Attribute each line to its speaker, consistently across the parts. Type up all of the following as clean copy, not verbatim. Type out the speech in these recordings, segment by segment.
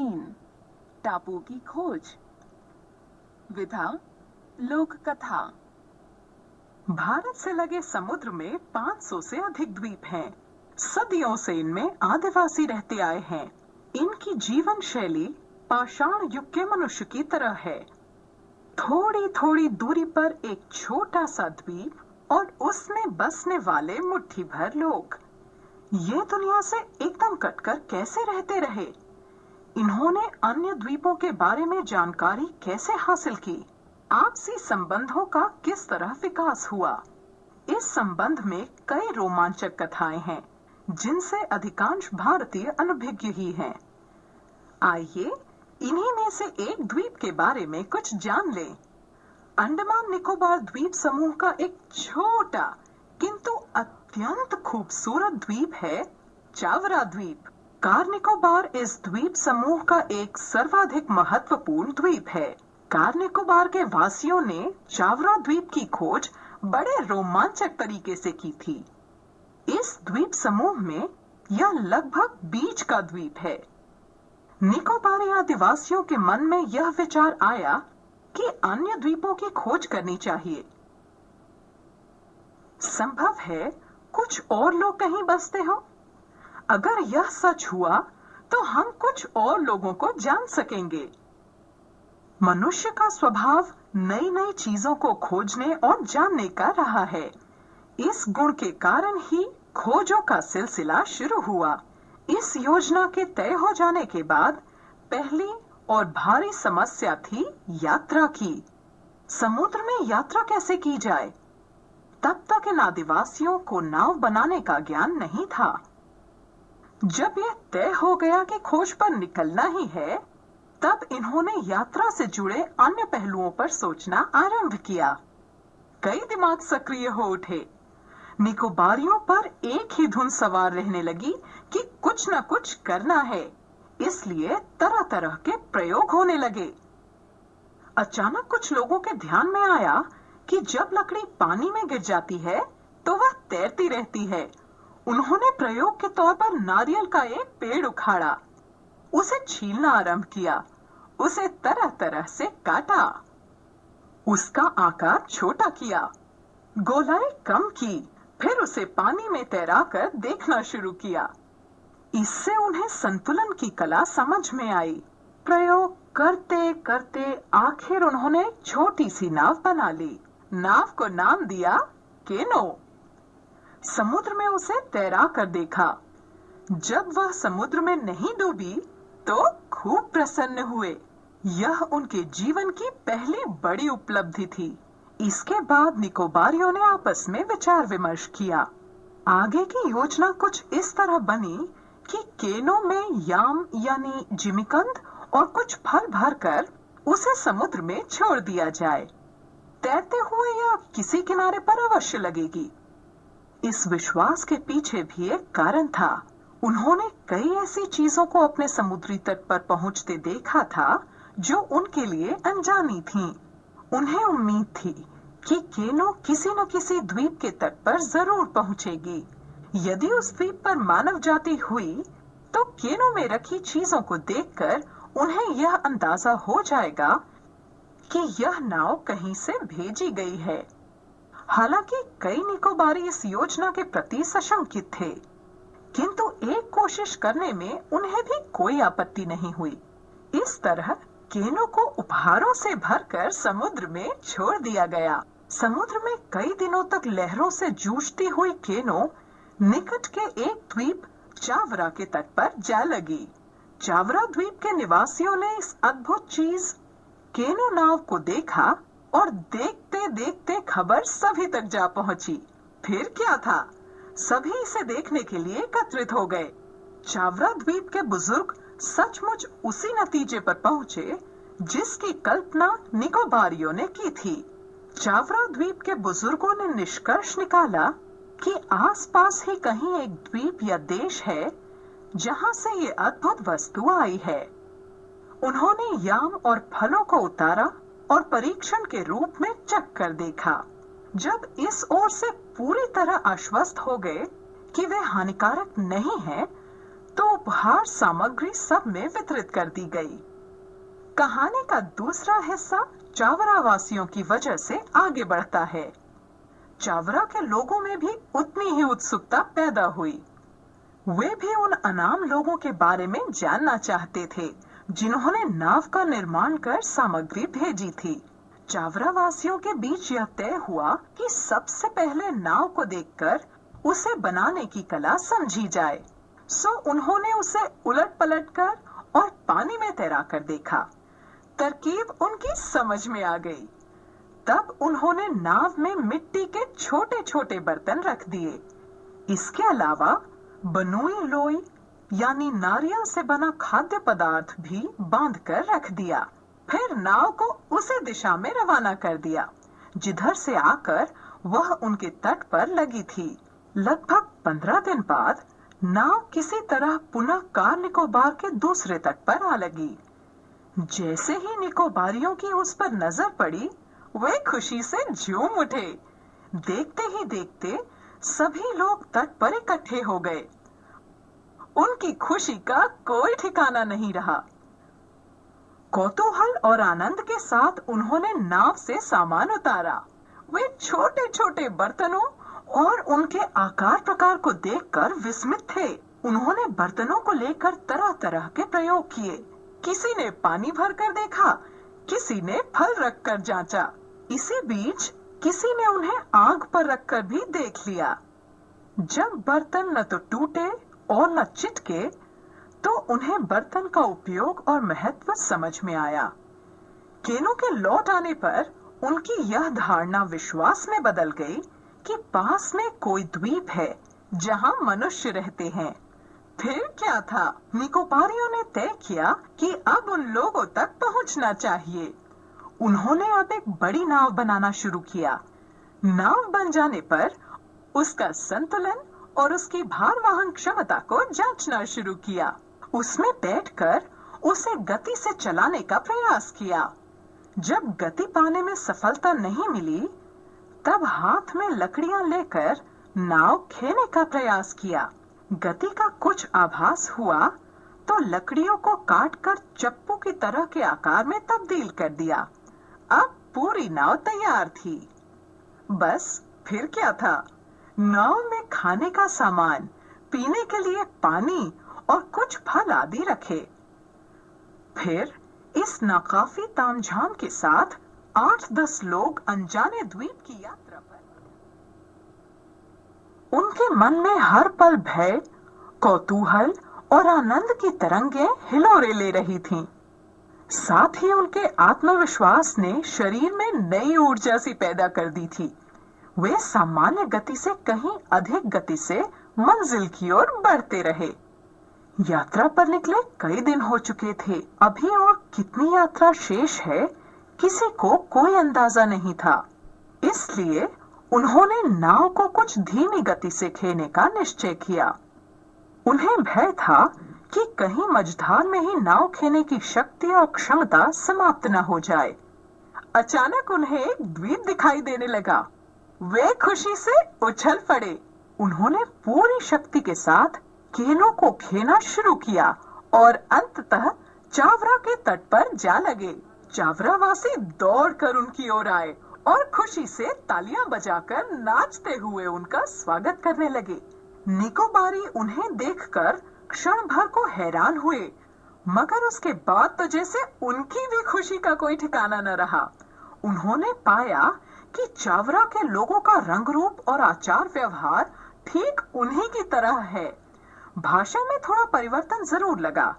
Speaker 1: 3 टापू की खोज। विधा लोक कथा। भारत से लगे समुद्र में 500 से अधिक द्वीप हैं। सदियों से इनमें आदिवासी रहते आए हैं। इनकी जीवन शैली पाषाण युग के मनुष्य की तरह है। थोड़ी थोड़ी दूरी पर एक छोटा सा द्वीप और उसमें बसने वाले मुट्ठी भर लोग। ये दुनिया से एकदम कटकर कैसे रहते रहे? इन्होंने अन्य द्वीपों के बारे में जानकारी कैसे हासिल की? आपसी संबंधों का किस तरह विकास हुआ? इस संबंध में कई रोमांचक कथाएं हैं, जिनसे अधिकांश भारतीय अनभिज्ञ ही हैं। आइए इन्हीं में से एक द्वीप के बारे में कुछ जान लें। अंडमान निकोबार द्वीप समूह का एक छोटा किंतु अत्यंत खूबसूरत द्वीप है चावरा द्वीप। कार निकोबार इस द्वीप समूह का एक सर्वाधिक महत्वपूर्ण द्वीप है। कार निकोबार के वासियों ने चावरा द्वीप की खोज बड़े रोमांचक तरीके से की थी। इस द्वीप समूह में यह लगभग बीच का द्वीप है। निकोबारी आदिवासियों के मन में यह विचार आया कि अन्य द्वीपों की खोज करनी चाहिए। संभव है कुछ और लोग कहीं बसते हो। अगर यह सच हुआ तो हम कुछ और लोगों को जान सकेंगे। मनुष्य का स्वभाव नई नई चीजों को खोजने और जानने का रहा है। इस गुण के कारण ही खोजों का सिलसिला शुरू हुआ। इस योजना के तय हो जाने के बाद पहली और भारी समस्या थी यात्रा की। समुद्र में यात्रा कैसे की जाए? तब तक इन आदिवासियों को नाव बनाने का ज्ञान नहीं था। जब यह तय हो गया कि खोज पर निकलना ही है, तब इन्होंने यात्रा से जुड़े अन्य पहलुओं पर सोचना आरंभ किया। कई दिमाग सक्रिय हो उठे। निकोबारियों पर एक ही धुन सवार रहने लगी कि कुछ न कुछ करना है। इसलिए तरह तरह के प्रयोग होने लगे। अचानक कुछ लोगों के ध्यान में आया कि जब लकड़ी पानी में गिर जाती है तो वह तैरती रहती है। उन्होंने प्रयोग के तौर पर नारियल का एक पेड़ उखाड़ा, उसे छीलना आरंभ किया, उसे तरह तरह से काटा, उसका आकार छोटा किया, गोलाई कम की, फिर उसे पानी में तैराकर देखना शुरू किया। इससे उन्हें संतुलन की कला समझ में आई। प्रयोग करते करते आखिर उन्होंने छोटी सी नाव बना ली। नाव को नाम दिया केनो। समुद्र में उसे तैरा कर देखा। जब वह समुद्र में नहीं डूबी तो खूब प्रसन्न हुए। यह उनके जीवन की पहली बड़ी उपलब्धि थी। इसके बाद निकोबारियों ने आपस में विचार विमर्श किया। आगे की योजना कुछ इस तरह बनी कि केनो में याम यानी जिमीकंद और फल भरकर उसे समुद्र में छोड़ दिया जाए। तैरते हुए यह किसी किनारे पर अवश्य लगेगी। इस विश्वास के पीछे भी एक कारण था। उन्होंने कई ऐसी चीजों को अपने समुद्री तट पर पहुंचते देखा था जो उनके लिए अनजानी थीं। उन्हें उम्मीद थी कि केनो किसी न किसी द्वीप के तट पर जरूर पहुंचेगी। यदि उस द्वीप पर मानव जाति हुई तो केनो में रखी चीजों को देखकर उन्हें यह अंदाजा हो जाएगा कि यह नाव कहीं से भेजी गई है। हालांकि कई निकोबारी इस योजना के प्रति सशंकित थे, किंतु एक कोशिश करने में उन्हें भी कोई आपत्ति नहीं हुई। इस तरह केनो को उपहारों से भरकर समुद्र में छोड़ दिया गया। समुद्र में कई दिनों तक लहरों से जूझती हुई केनो निकट के एक द्वीप चावरा के तट पर जा लगी। चावरा द्वीप के निवासियों ने इस अद्भुत चीज केनो नाव को देखा और देखते देखते खबर सभी तक जा पहुंची। फिर क्या था, सभी इसे देखने के लिए एकत्रित हो गए। चावरा द्वीप के बुजुर्ग सचमुच उसी नतीजे पर पहुंचे जिसकी कल्पना निकोबारियों ने की थी। चावरा द्वीप के बुजुर्गों ने निष्कर्ष निकाला कि आसपास ही कहीं एक द्वीप या देश है जहां से ये अद्भुत वस्तु आई है। उन्होंने याम और फलों को उतारा और परीक्षण के रूप में चख कर देखा। जब इस ओर से पूरी तरह आश्वस्त हो गए कि वे हानिकारक नहीं है, तो उपहार सामग्री सब में वितरित कर दी गई। कहानी का दूसरा हिस्सा चावरा वासियों की वजह से आगे बढ़ता है। चावरा के लोगों में भी उतनी ही उत्सुकता पैदा हुई। वे भी उन अनाम लोगों के बारे में जानना चाहते थे जिन्होंने नाव का निर्माण कर सामग्री भेजी थी। चावरा वासियों के बीच यह तय हुआ कि सबसे पहले नाव को देखकर उसे बनाने की कला समझी जाए। सो उन्होंने उसे उलट पलट कर और पानी में तैरा कर देखा। तरकीब उनकी समझ में आ गई। तब उन्होंने नाव में मिट्टी के छोटे छोटे बर्तन रख दिए। इसके अलावा बनुई लोई यानी नारियल से बना खाद्य पदार्थ भी बांध कर रख दिया। फिर नाव को उसी दिशा में रवाना कर दिया जिधर से आकर वह उनके तट पर लगी थी। लगभग 15 दिन बाद नाव किसी तरह पुनः कार निकोबार के दूसरे तट पर आ लगी। जैसे ही निकोबारियों की उस पर नजर पड़ी, वे खुशी से झूम उठे। देखते ही देखते सभी लोग तट पर इकट्ठे हो गए। उनकी खुशी का कोई ठिकाना नहीं रहा। कौतूहल और आनंद के साथ उन्होंने नाव से सामान उतारा। वे छोटे छोटे बर्तनों और उनके आकार प्रकार को देखकर विस्मित थे। उन्होंने बर्तनों को लेकर तरह तरह के प्रयोग किए। किसी ने पानी भरकर देखा, किसी ने फल रखकर जांचा। इसी बीच किसी ने उन्हें आग पर रखकर भी देख लिया। जब बर्तन न तो टूटे और न चिटके, तो उन्हें बर्तन का उपयोग और महत्व समझ में आया। केनू के लौट आने पर उनकी यह धारणा विश्वास में बदल गई कि पास में कोई द्वीप है जहां मनुष्य रहते हैं। फिर क्या था, निकोबारियों ने तय किया कि अब उन लोगों तक पहुंचना चाहिए। उन्होंने अब एक बड़ी नाव बनाना शुरू किया। नाव बन जाने पर उसका संतुलन और उसकी भार वहन क्षमता को जांचना शुरू किया। उसमें बैठकर उसे गति से चलाने का प्रयास किया। जब गति पाने में सफलता नहीं मिली, तब हाथ में लकड़ियां लेकर नाव खेने का प्रयास किया। गति का कुछ आभास हुआ तो लकड़ियों को काटकर चप्पू की तरह के आकार में तब्दील कर दिया। अब पूरी नाव तैयार थी। बस फिर क्या था, नाव में खाने का सामान, पीने के लिए पानी और कुछ फल आदि रखे। फिर इस नाकाफी तामझाम के साथ 8-10 लोग अनजाने द्वीप की यात्रा पर। उनके मन में हर पल भय, कौतूहल और आनंद की तरंगें हिलोरे ले रही थीं। साथ ही उनके आत्मविश्वास ने शरीर में नई ऊर्जा सी पैदा कर दी थी। वे सामान्य गति से कहीं अधिक गति से मंजिल की ओर बढ़ते रहे। यात्रा पर निकले कई दिन हो चुके थे। अभी और कितनी यात्रा शेष है, किसी को कोई अंदाजा नहीं था। इसलिए उन्होंने नाव को कुछ धीमी गति से खेने का निश्चय किया। उन्हें भय था कि कहीं मझधार में ही नाव खेने की शक्ति और क्षमता समाप्त न हो जाए। अचानक उन्हें एक द्वीप दिखाई देने लगा। वे खुशी से उछल पड़े। उन्होंने पूरी शक्ति के साथ केनू को खेना शुरू किया और अंततः चावरा के तट पर जा लगे। चावरावासी दौड़कर उनकी ओर आए और खुशी से तालियां बजाकर नाचते हुए उनका स्वागत करने लगे। निकोबारी उन्हें देखकर क्षण भर को हैरान हुए, मगर उसके बाद तो जैसे उनकी भी खुशी का कोई ठिकाना न रहा। उन्होंने पाया कि चावरा के लोगों का रंग रूप और आचार व्यवहार ठीक उन्हीं की तरह है। भाषा में थोड़ा परिवर्तन जरूर लगा,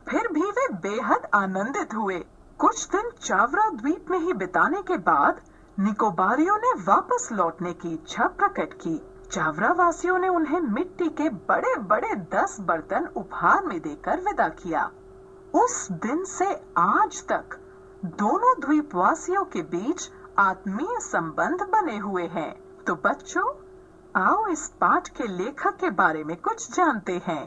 Speaker 1: फिर भी वे बेहद आनंदित हुए। कुछ दिन चावरा द्वीप में ही बिताने के बाद निकोबारियों ने वापस लौटने की इच्छा प्रकट की। चावरा वासियों ने उन्हें मिट्टी के बड़े बड़े 10 बर्तन उपहार में देकर विदा किया। उस दिन से आज तक दोनों द्वीपवासियों के बीच आत्मीय संबंध बने हुए हैं। तो बच्चों, आओ इस पाठ के लेखक के बारे में कुछ जानते हैं।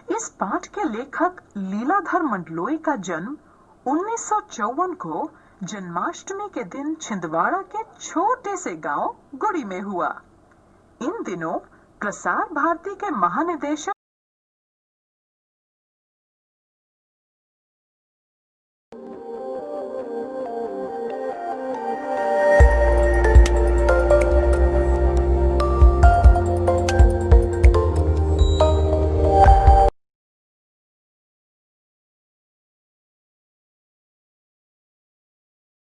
Speaker 1: इस पाठ के लेखक लीलाधर मंडलोई का जन्म 1954 को जन्माष्टमी के दिन छिंदवाड़ा के छोटे से गांव गुड़ी में हुआ। इन दिनों प्रसार भारती के महानिदेशक